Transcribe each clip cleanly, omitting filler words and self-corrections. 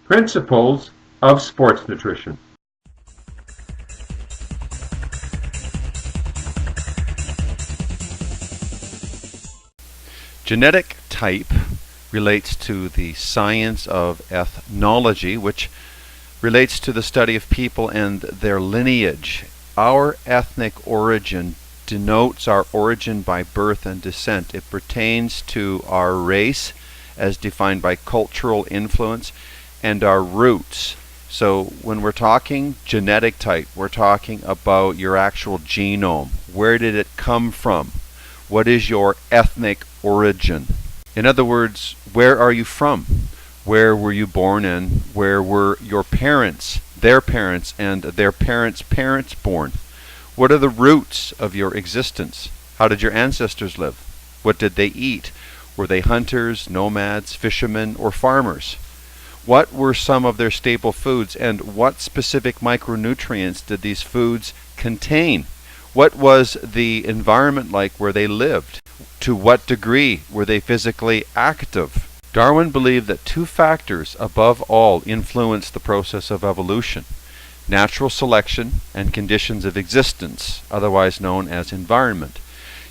Principles of sports nutrition. Genetic type relates to the science of ethnology, which relates to the study of people and their lineage. Our ethnic origin denotes our origin by birth and descent. It pertains to our race as defined by cultural influence and our roots. So when we're talking genetic type, we're talking about your actual genome. Where did it come from? What is your ethnic origin? In other words, where are you from? Where were you born and where were your parents, their parents, and their parents' parents born? What are the roots of your existence? How did your ancestors live? What did they eat? Were they hunters, nomads, fishermen, or farmers? What were some of their staple foods, and what specific micronutrients did these foods contain? What was the environment like where they lived? To what degree were they physically active? Darwin believed that two factors above all influenced the process of evolution: natural selection and conditions of existence, otherwise known as environment.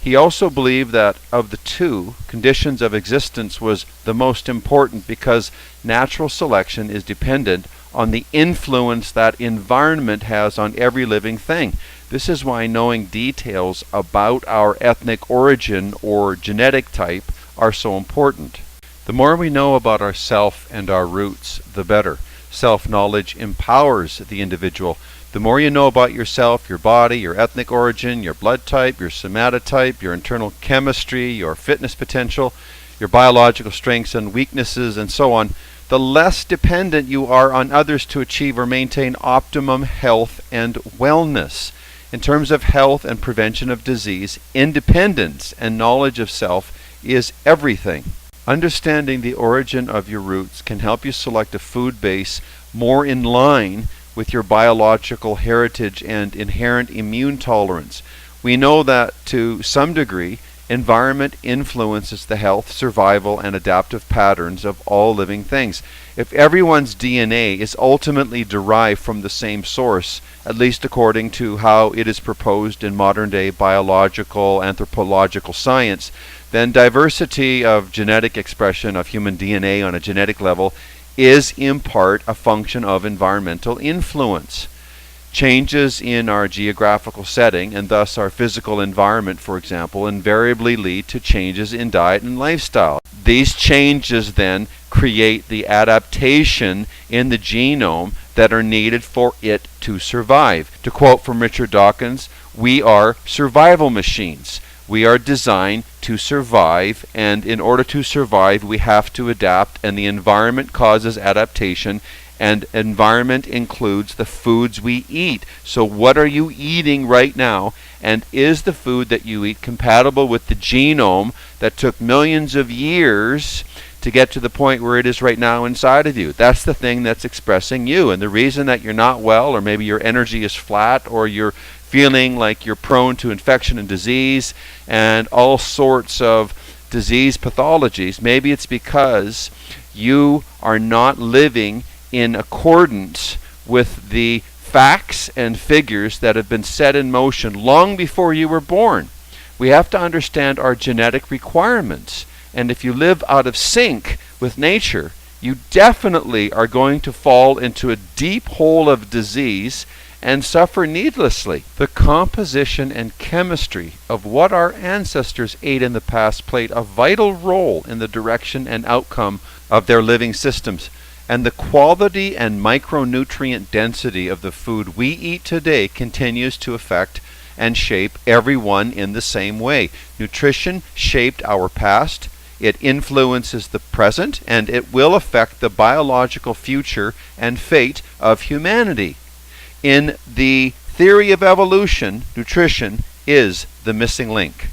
He also believed that of the two, conditions of existence was the most important because natural selection is dependent on the influence that environment has on every living thing. This is why knowing details about our ethnic origin or genetic type are so important. The more we know about ourself and our roots, the better. Self-knowledge empowers the individual. The more you know about yourself, your body, your ethnic origin, your blood type, your somatotype, your internal chemistry, your fitness potential, your biological strengths and weaknesses, and so on, the less dependent you are on others to achieve or maintain optimum health and wellness. In terms of health and prevention of disease, independence and knowledge of self is everything. Understanding the origin of your roots can help you select a food base more in line with your biological heritage and inherent immune tolerance. We know that to some degree, environment influences the health, survival, and adaptive patterns of all living things. If everyone's DNA is ultimately derived from the same source, at least according to how it is proposed in modern-day biological anthropological science, then diversity of genetic expression of human DNA on a genetic level is in part a function of environmental influence. Changes in our geographical setting, and thus our physical environment, for example, invariably lead to changes in diet and lifestyle. These changes then create the adaptation in the genome that are needed for it to survive. To quote from Richard Dawkins, we are survival machines. We are designed to survive, and in order to survive, we have to adapt, and the environment causes adaptation, and environment includes the foods we eat. So what are you eating right now, and is the food that you eat compatible with the genome that took millions of years to get to the point where it is right now inside of you? That's the thing that's expressing you, and the reason that you're not well, or maybe your energy is flat, or you're feeling like you're prone to infection and disease and all sorts of disease pathologies, maybe it's because you are not living in accordance with the facts and figures that have been set in motion long before you were born. We have to understand our genetic requirements, and if you live out of sync with nature, you definitely are going to fall into a deep hole of disease and suffer needlessly. The composition and chemistry of what our ancestors ate in the past played a vital role in the direction and outcome of their living systems. And the quality and micronutrient density of the food we eat today continues to affect and shape everyone in the same way. Nutrition shaped our past, it influences the present, and it will affect the biological future and fate of humanity. In the theory of evolution, nutrition is the missing link.